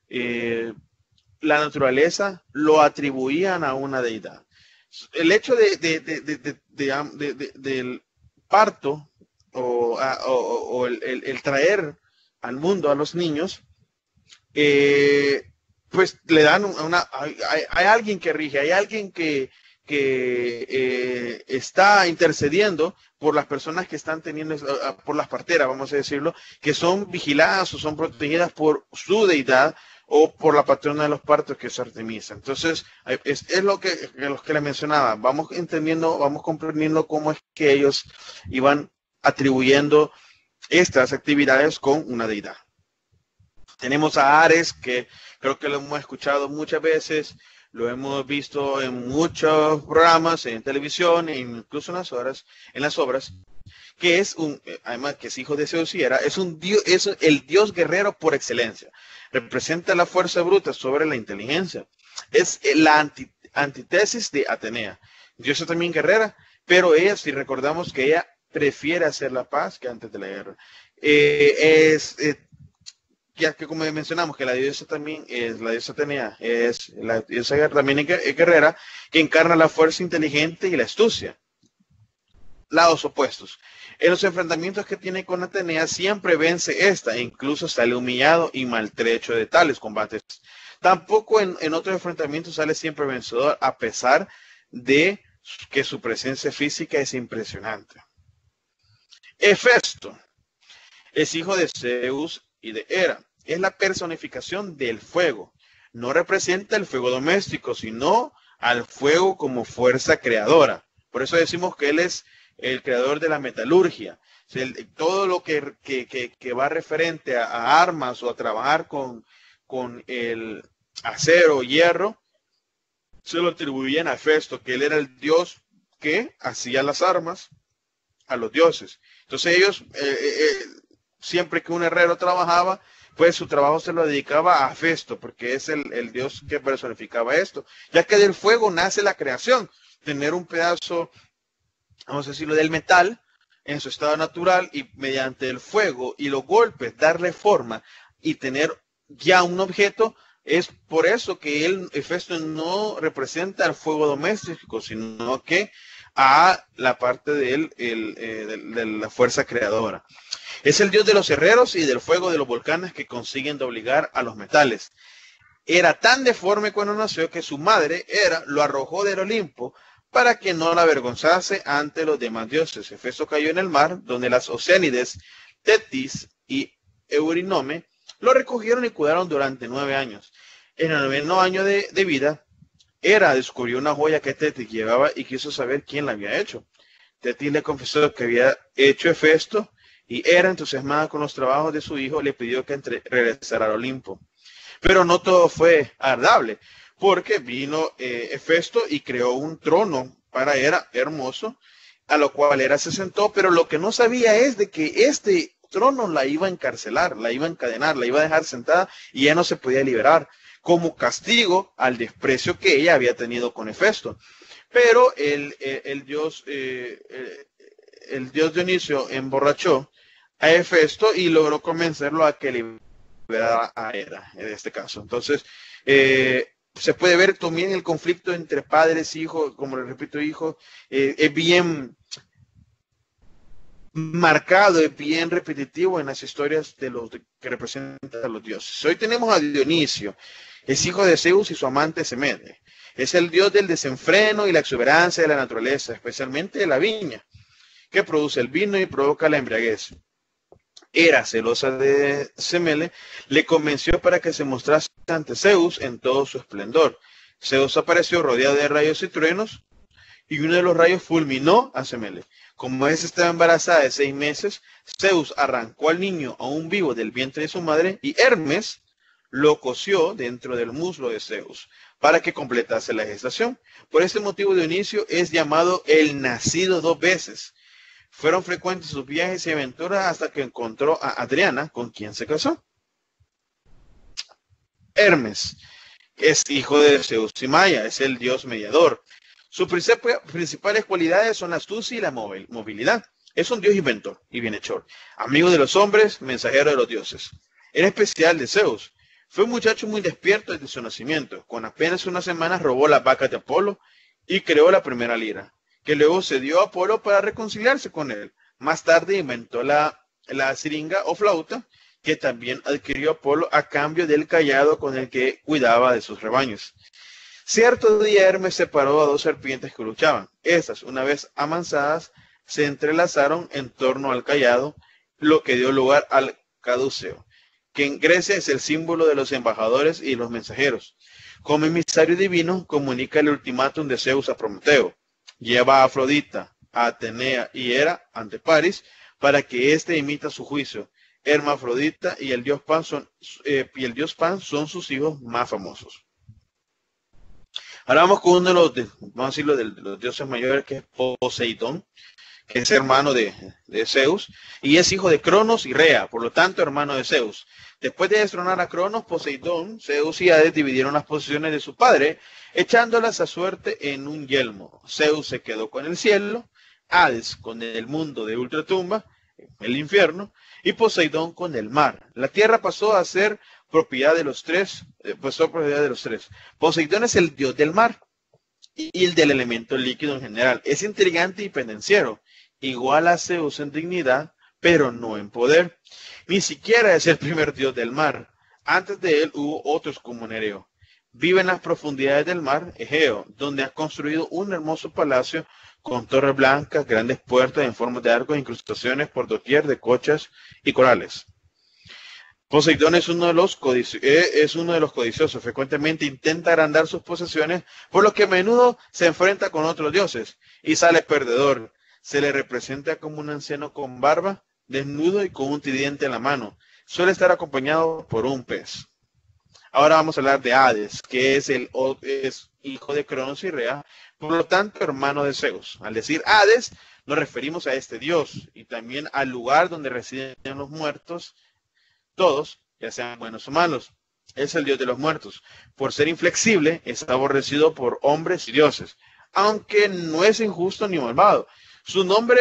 la naturaleza lo atribuían a una deidad. El hecho del parto o el traer al mundo a los niños, pues le dan hay alguien que rige, hay alguien que está intercediendo por las personas que están teniendo, por las parteras, vamos a decirlo, que son vigiladas o son protegidas por su deidad o por la patrona de los partos, que es Artemisa. Entonces, es lo que les mencionaba. Vamos entendiendo, vamos comprendiendo cómo es que ellos iban atribuyendo estas actividades con una deidad. Tenemos a Ares, que creo que lo hemos escuchado muchas veces, lo hemos visto en muchos programas, en televisión, incluso en las obras, que es además que es hijo de Zeus y Hera, es el dios guerrero por excelencia. Representa la fuerza bruta sobre la inteligencia. Es la antítesis de Atenea. Diosa también guerrera, pero ella, si recordamos que ella prefiere hacer la paz que antes de la guerra. Ya que como mencionamos que la diosa también es la diosa Atenea, es la diosa también es guerrera, que encarna la fuerza inteligente y la astucia. lados opuestos. En los enfrentamientos que tiene con Atenea siempre vence esta e incluso sale humillado y maltrecho de tales combates. Tampoco en otros enfrentamientos sale siempre vencedor a pesar de que su presencia física es impresionante. Hefesto es hijo de Zeus y de Hera. Es la personificación del fuego. No representa el fuego doméstico, sino al fuego como fuerza creadora. Por eso decimos que él es el creador de la metalurgia. Todo lo que va referente a armas o a trabajar con el acero o hierro, se lo atribuían a Hefesto, que él era el dios que hacía las armas a los dioses. Entonces ellos, siempre que un herrero trabajaba, pues su trabajo se lo dedicaba a Hefesto, porque es el dios que personificaba esto, ya que del fuego nace la creación. Tener un pedazo, vamos a decirlo, del metal en su estado natural y mediante el fuego y los golpes darle forma y tener ya un objeto. Es por eso que Hefesto no representa el fuego doméstico, sino que a la parte de la fuerza creadora. Es el dios de los herreros y del fuego de los volcanes que consiguen doblegar a los metales. Era tan deforme cuando nació que su madre, Hera, lo arrojó del Olimpo para que no la avergonzase ante los demás dioses. Hefesto cayó en el mar, donde las Oceánides, Tetis y Eurynome lo recogieron y cuidaron durante 9 años. En el 9º año de vida, Hera descubrió una joya que Tetis llevaba y quiso saber quién la había hecho. Tetis le confesó que había hecho Hefesto, y Hera, entusiasmada con los trabajos de su hijo, le pidió que regresara al Olimpo. Pero no todo fue agradable, porque vino Hefesto y creó un trono para Hera hermoso, a lo cual Hera se sentó, pero lo que no sabía es de que este trono la iba a encarcelar, la iba a encadenar, la iba a dejar sentada y ya no se podía liberar, como castigo al desprecio que ella había tenido con Hefesto. Pero el dios Dionisio emborrachó a Hefesto y logró convencerlo a que liberara a Hera, en este caso. Entonces, se puede ver también el conflicto entre padres e hijos, como les repito, hijos, es bien marcado, es bien repetitivo en las historias de los que representan a los dioses. Hoy tenemos a Dionisio, es hijo de Zeus y su amante Semele. Es el dios del desenfreno y la exuberancia de la naturaleza, especialmente de la viña, que produce el vino y provoca la embriaguez. Hera, celosa de Semele, le convenció para que se mostrase ante Zeus en todo su esplendor. Zeus apareció rodeado de rayos y truenos, y uno de los rayos fulminó a Semele. Como esta estaba embarazada de 6 meses, Zeus arrancó al niño aún vivo del vientre de su madre, y Hermes lo cosió dentro del muslo de Zeus para que completase la gestación. Por este motivo, Dionisio es llamado el nacido 2 veces. Fueron frecuentes sus viajes y aventuras hasta que encontró a Adriana, con quien se casó. Hermes es hijo de Zeus y Maya, es el dios mediador. Sus principales cualidades son la astucia y la movilidad. Es un dios inventor y bienhechor, amigo de los hombres, mensajero de los dioses. Era especial de Zeus. Fue un muchacho muy despierto desde su nacimiento. Con apenas unas semanas robó las vacas de Apolo y creó la primera lira, que luego cedió a Apolo para reconciliarse con él. Más tarde inventó la siringa o flauta, que también adquirió Apolo a cambio del cayado con el que cuidaba de sus rebaños. Cierto día Hermes separó a 2 serpientes que luchaban. Estas, una vez amansadas, se entrelazaron en torno al cayado, lo que dio lugar al caduceo, que en Grecia es el símbolo de los embajadores y los mensajeros. Como emisario divino, comunica el ultimátum de Zeus a Prometeo. Lleva a Afrodita, a Atenea y Hera ante París para que éste emita su juicio. Hermafrodita y el dios Pan son sus hijos más famosos. Ahora vamos con uno de los, vamos a decirlo, de los dioses mayores, que es Poseidón, que es hermano de Zeus, y es hijo de Cronos y Rea, por lo tanto hermano de Zeus. Después de destronar a Cronos, Poseidón, Zeus y Hades dividieron las posesiones de su padre, echándolas a suerte en un yelmo. Zeus se quedó con el cielo, Hades con el mundo de ultratumba, el infierno, y Poseidón con el mar. La tierra pasó a ser propiedad de los tres, Poseidón es el dios del mar y el del elemento líquido en general. Es intrigante y pendenciero, igual a Zeus en dignidad, pero no en poder. Ni siquiera es el primer dios del mar. Antes de él hubo otros como Nereo. Vive en las profundidades del mar Egeo, donde ha construido un hermoso palacio con torres blancas, grandes puertas en forma de arcos e incrustaciones por doquier de conchas y corales. Poseidón es uno de los codiciosos. Frecuentemente intenta agrandar sus posesiones, por lo que a menudo se enfrenta con otros dioses y sale perdedor. Se le representa como un anciano con barba, desnudo y con un tridente en la mano. Suele estar acompañado por un pez. Ahora vamos a hablar de Hades, que es hijo de Cronos y Rea, por lo tanto hermano de Zeus. Al decir Hades, nos referimos a este dios y también al lugar donde residen los muertos, todos, ya sean buenos o malos. Es el dios de los muertos. Por ser inflexible, es aborrecido por hombres y dioses, aunque no es injusto ni malvado. Su nombre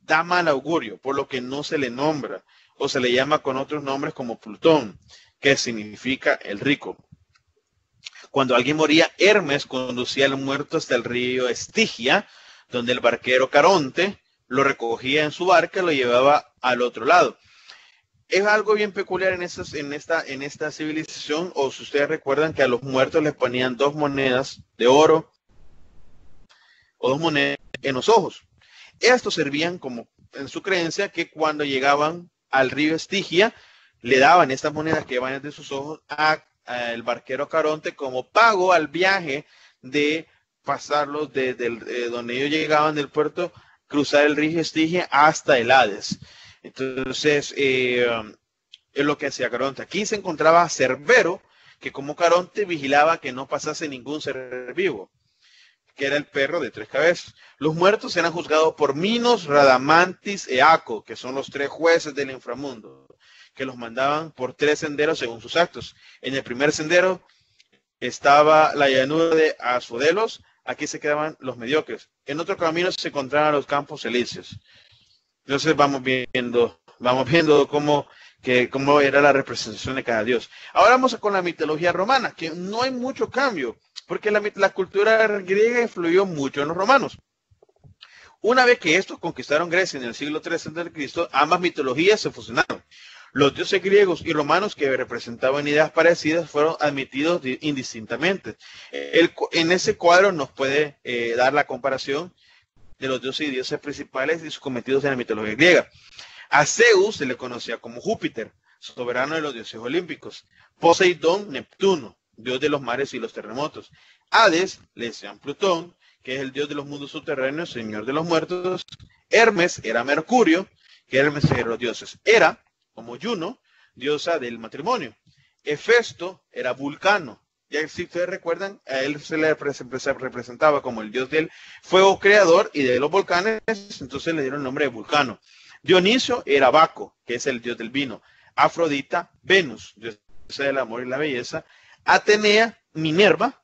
da mal augurio, por lo que no se le nombra, o se le llama con otros nombres como Plutón, que significa el rico. Cuando alguien moría, Hermes conducía al muerto hasta el río Estigia, donde el barquero Caronte lo recogía en su barca y lo llevaba al otro lado. Es algo bien peculiar en esta civilización, o si ustedes recuerdan que a los muertos les ponían 2 monedas de oro o 2 monedas en los ojos. Estos servían como, en su creencia, que cuando llegaban al río Estigia, le daban estas monedas que iban de sus ojos al barquero Caronte como pago al viaje de pasarlos desde donde ellos llegaban del puerto, cruzar el río Estigia hasta el Hades. Entonces, es lo que hacía Caronte. Aquí se encontraba Cerbero, que como Caronte vigilaba que no pasase ningún ser vivo, que era el perro de 3 cabezas. Los muertos eran juzgados por Minos, Radamantis e Aco, que son los 3 jueces del inframundo, que los mandaban por 3 senderos según sus actos. En el primer sendero estaba la llanura de Asfodelos, aquí se quedaban los mediocres. En otro camino se encontraban los campos elíseos. Entonces vamos viendo cómo era la representación de cada dios. Ahora vamos con la mitología romana, que no hay mucho cambio, porque la cultura griega influyó mucho en los romanos. Una vez que estos conquistaron Grecia en el siglo III a.C., ambas mitologías se fusionaron. Los dioses griegos y romanos que representaban ideas parecidas fueron admitidos indistintamente. En ese cuadro nos puede dar la comparación de los dioses y dioses principales y sus cometidos en la mitología griega. A Zeus se le conocía como Júpiter, soberano de los dioses olímpicos. Poseidón, Neptuno, dios de los mares y los terremotos. Hades, le decían Plutón, que es el dios de los mundos subterráneos, señor de los muertos. Hermes era Mercurio, que Hermes era los dioses. Hera, como Juno, diosa del matrimonio. Hefesto era Vulcano. Ya si ustedes recuerdan, a él se le representaba como el dios del fuego creador y de los volcanes, entonces le dieron el nombre de Vulcano. Dionisio era Baco, que es el dios del vino. Afrodita, Venus, diosa del amor y la belleza. Atenea, Minerva.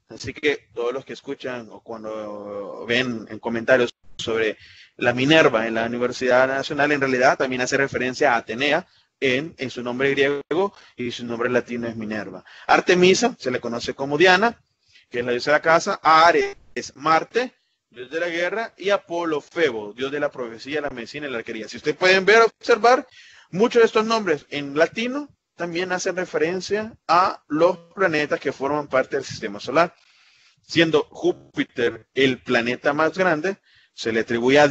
Así que todos los que escuchan o cuando ven en comentarios sobre la Minerva en la Universidad Nacional, en realidad también hace referencia a Atenea en su nombre griego, y su nombre latino es Minerva. Artemisa se le conoce como Diana, que es la diosa de la casa. Ares es Marte, dios de la guerra, y Apolo, Febo, dios de la profecía, la medicina y la arquería. Si ustedes pueden observar, muchos de estos nombres en latino también hacen referencia a los planetas que forman parte del sistema solar. Siendo Júpiter el planeta más grande, se le atribuye a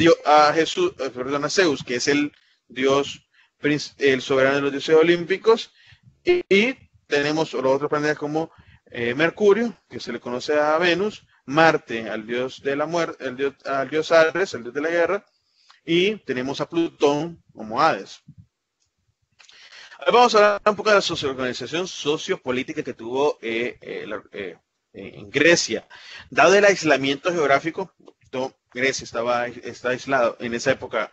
Zeus, que es el dios, el soberano de los dioses olímpicos, y tenemos los otros planetas como Mercurio, que se le conoce a Venus, Marte al dios de la muerte, al dios Ares, el dios de la guerra, y tenemos a Plutón como Hades. Ahora vamos a hablar un poco de la organización sociopolítica que tuvo en Grecia. Dado el aislamiento geográfico, Grecia está aislado en esa época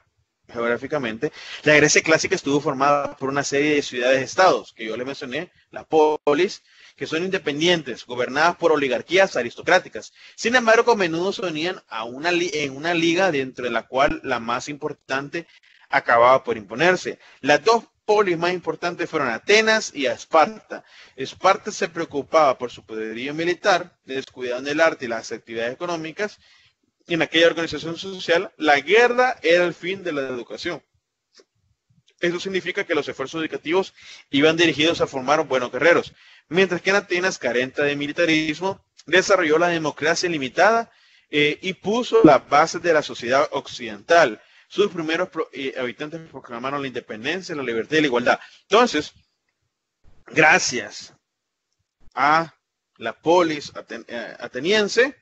geográficamente. La Grecia clásica estuvo formada por una serie de ciudades-estados, que yo les mencioné, la polis, que son independientes, gobernadas por oligarquías aristocráticas. Sin embargo, a menudo se unían en una liga dentro de la cual la más importante acababa por imponerse. Las 2 polis más importantes fueron Atenas y Esparta. Esparta se preocupaba por su poderío militar, descuidando el arte y las actividades económicas, en aquella organización social, la guerra era el fin de la educación. Eso significa que los esfuerzos educativos iban dirigidos a formar buenos guerreros, mientras que en Atenas, carente de militarismo, desarrolló la democracia limitada y puso las bases de la sociedad occidental. Sus primeros habitantes proclamaron la independencia, la libertad y la igualdad. Entonces, gracias a la polis ateniense,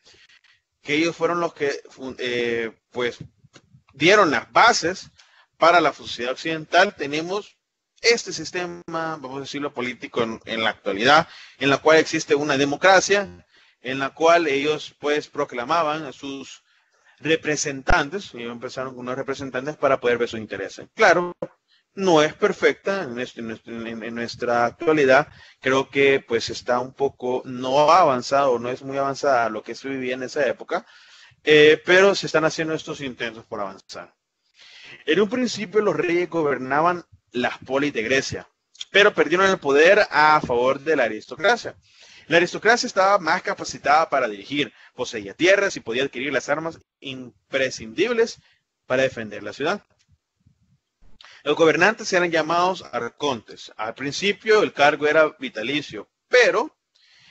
que ellos fueron los que pues dieron las bases para la sociedad occidental, tenemos este sistema, vamos a decirlo, político en la actualidad, en la cual existe una democracia, en la cual ellos pues proclamaban a sus representantes, ellos empezaron con unos representantes para poder ver sus intereses. Claro, no es perfecta en nuestra actualidad, creo que pues está un poco no avanzado, no es muy avanzada lo que se vivía en esa época, pero se están haciendo estos intentos por avanzar. En un principio los reyes gobernaban las polis de Grecia, pero perdieron el poder a favor de la aristocracia. La aristocracia estaba más capacitada para dirigir, poseía tierras y podía adquirir las armas imprescindibles para defender la ciudad. Los gobernantes eran llamados arcontes. Al principio el cargo era vitalicio, pero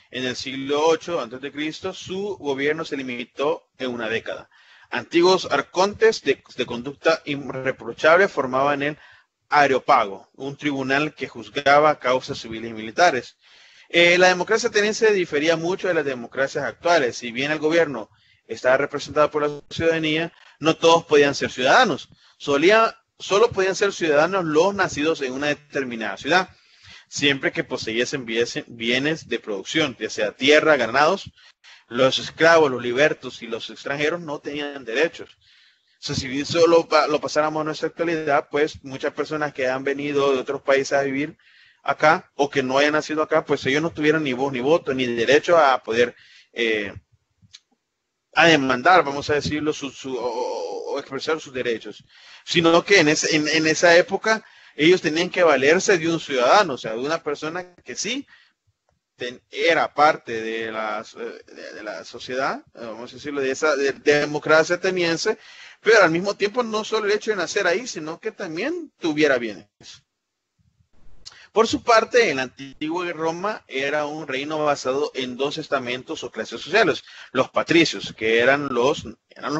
en el siglo VIII a.C. su gobierno se limitó en una década. Antiguos arcontes de conducta irreprochable formaban el Areópago, un tribunal que juzgaba causas civiles y militares. La democracia ateniense difería mucho de las democracias actuales. Si bien el gobierno estaba representado por la ciudadanía, no todos podían ser ciudadanos. Solo podían ser ciudadanos los nacidos en una determinada ciudad, siempre que poseyesen bienes de producción, ya sea tierra, ganados. Los esclavos, los libertos y los extranjeros no tenían derechos. O sea, si solo lo pasáramos a nuestra actualidad, pues muchas personas que han venido de otros países a vivir acá o que no hayan nacido acá, pues ellos no tuvieran ni voz ni voto ni derecho a poder a demandar, vamos a decirlo, o expresar sus derechos, sino que en esa época ellos tenían que valerse de un ciudadano, o sea, de una persona que sí era parte de la sociedad, vamos a decirlo, de esa democracia ateniense, pero al mismo tiempo no solo el hecho de nacer ahí, sino que también tuviera bienes. Por su parte, en la antigua Roma era un reino basado en dos estamentos o clases sociales, los patricios, que eran los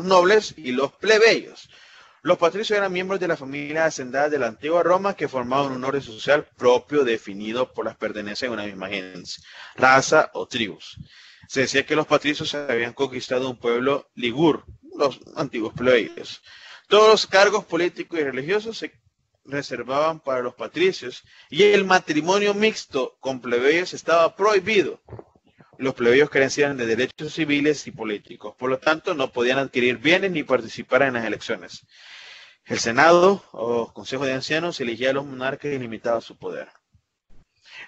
nobles, y los plebeyos. Los patricios eran miembros de la familia hacendada de la antigua Roma que formaban un orden social propio definido por las pertenencias a una misma gente, raza o tribus. Se decía que los patricios habían conquistado un pueblo ligur, los antiguos plebeyos. Todos los cargos políticos y religiosos se reservaban para los patricios y el matrimonio mixto con plebeyos estaba prohibido. Los plebeyos carecían de derechos civiles y políticos, por lo tanto no podían adquirir bienes ni participar en las elecciones. El Senado o Consejo de Ancianos elegía a los monarcas y limitaba su poder.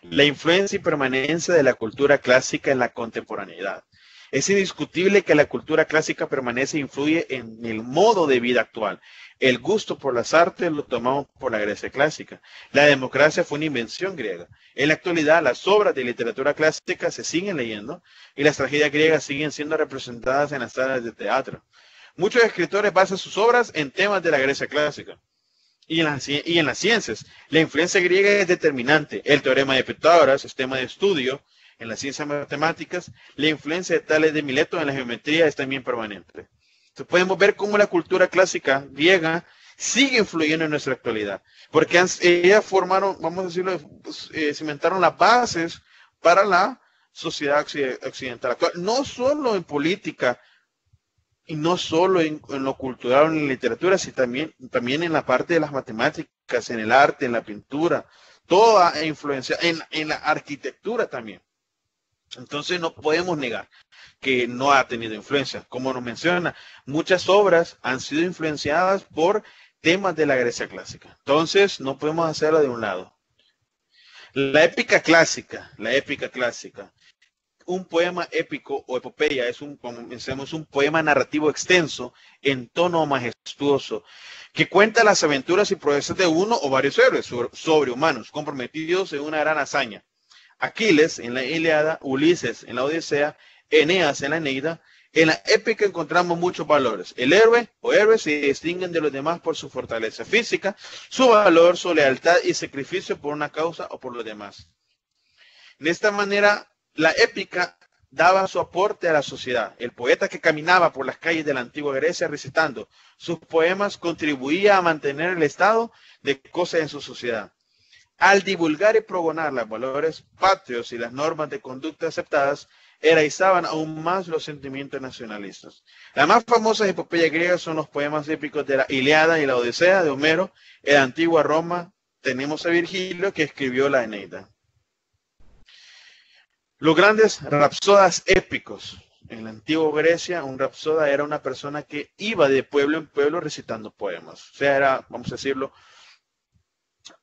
La influencia y permanencia de la cultura clásica en la contemporaneidad. Es indiscutible que la cultura clásica permanece e influye en el modo de vida actual. El gusto por las artes lo tomamos por la Grecia clásica. La democracia fue una invención griega. En la actualidad, las obras de literatura clásica se siguen leyendo y las tragedias griegas siguen siendo representadas en las salas de teatro. Muchos escritores basan sus obras en temas de la Grecia clásica. Y en las ciencias, la influencia griega es determinante. El teorema de Pitágoras es tema de estudio. En las ciencias matemáticas, la influencia de Tales de Mileto en la geometría es también permanente. Entonces podemos ver cómo la cultura clásica griega sigue influyendo en nuestra actualidad, porque ellas formaron, vamos a decirlo, cimentaron las bases para la sociedad occidental actual, no solo en política y no solo en lo cultural o en la literatura, sino también en la parte de las matemáticas, en el arte, en la pintura, toda influencia, en la arquitectura también. Entonces no podemos negar que no ha tenido influencia. Como nos menciona, muchas obras han sido influenciadas por temas de la Grecia clásica. Entonces no podemos hacerlo de un lado. La épica clásica, un poema épico o epopeya es un poema narrativo extenso en tono majestuoso que cuenta las aventuras y proezas de uno o varios héroes sobrehumanos comprometidos en una gran hazaña. Aquiles en la Ilíada, Ulises en la Odisea, Eneas en la Eneida, En la épica encontramos muchos valores. El héroe o héroes se distinguen de los demás por su fortaleza física, su valor, su lealtad y sacrificio por una causa o por los demás. De esta manera, la épica daba su aporte a la sociedad. El poeta que caminaba por las calles de la antigua Grecia recitando sus poemas contribuía a mantener el estado de cosas en su sociedad. Al divulgar y progonar los valores patrios y las normas de conducta aceptadas, eraizaban aún más los sentimientos nacionalistas. Las más famosas epopeyas griegas son los poemas épicos de la Ilíada y la Odisea de Homero. En la antigua Roma tenemos a Virgilio, que escribió la Eneida. Los grandes rapsodas épicos. En la antigua Grecia, un rapsoda era una persona que iba de pueblo en pueblo recitando poemas. O sea, era, vamos a decirlo,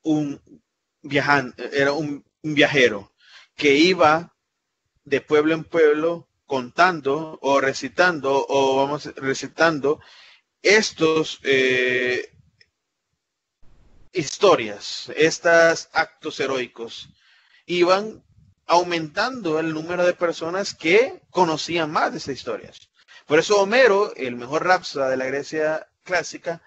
un viajero que iba de pueblo en pueblo contando o recitando estos historias, estos actos heroicos. Iban aumentando el número de personas que conocían más de esas historias. Por eso Homero, el mejor rapsoda de la Grecia clásica,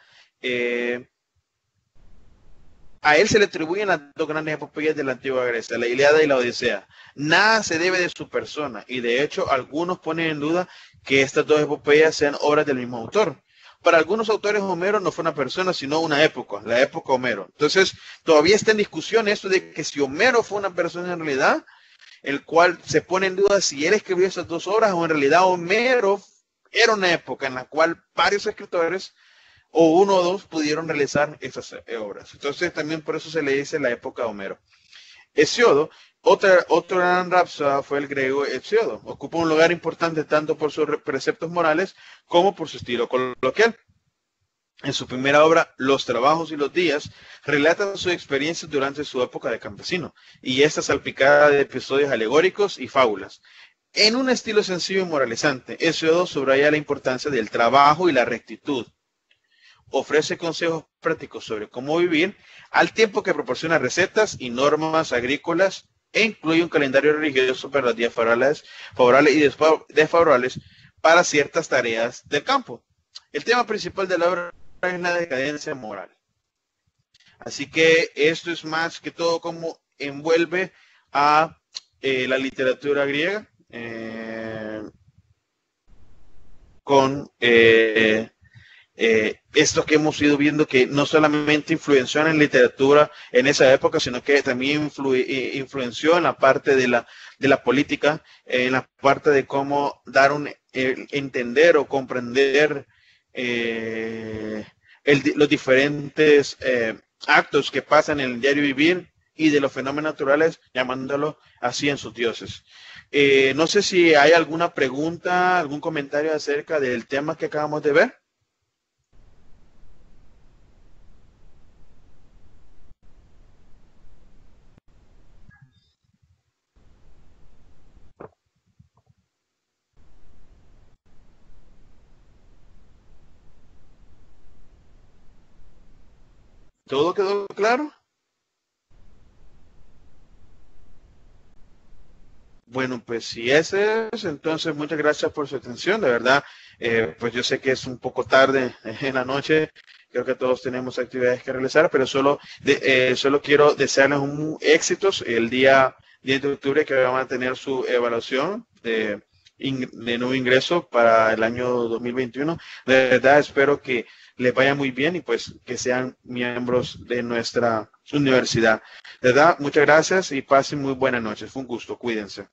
a él se le atribuyen las dos grandes epopeyas de la antigua Grecia, la Ilíada y la Odisea. Nada se debe de su persona, y de hecho algunos ponen en duda que estas dos epopeyas sean obras del mismo autor. Para algunos autores, Homero no fue una persona, sino una época, la época Homero. Entonces, todavía está en discusión esto de que si Homero fue una persona en realidad, el cual se pone en duda si él escribió esas dos obras, o en realidad Homero era una época en la cual varios escritores o uno o dos pudieron realizar esas obras. Entonces también por eso se le dice la época de Homero. Hesiodo, otro gran rapsoda fue el griego Hesiodo. Ocupa un lugar importante tanto por sus preceptos morales como por su estilo coloquial. En su primera obra, Los trabajos y los días, relata sus experiencias durante su época de campesino, y esta salpicada de episodios alegóricos y fábulas. En un estilo sencillo y moralizante, Hesiodo subraya la importancia del trabajo y la rectitud. Ofrece consejos prácticos sobre cómo vivir, al tiempo que proporciona recetas y normas agrícolas e incluye un calendario religioso para los días favorables y desfavorables para ciertas tareas del campo. El tema principal de la obra es la decadencia moral. Así que esto es más que todo como envuelve a la literatura griega con esto que hemos ido viendo, que no solamente influenció en literatura en esa época, sino que también influenció en la parte de la política, en la parte de cómo dar entender o comprender los diferentes actos que pasan en el diario vivir y de los fenómenos naturales, llamándolo así en sus dioses. No sé si hay alguna pregunta, algún comentario acerca del tema que acabamos de ver. ¿Todo quedó claro? Bueno, pues si ese es, entonces muchas gracias por su atención, de verdad. Pues yo sé que es un poco tarde en la noche, creo que todos tenemos actividades que realizar, pero solo quiero desearles un éxitos el día 10 de octubre, que van a tener su evaluación de nuevo ingreso para el año 2021. De verdad espero que les vaya muy bien y pues que sean miembros de nuestra universidad. De verdad, muchas gracias y pasen muy buenas noches. Fue un gusto. Cuídense.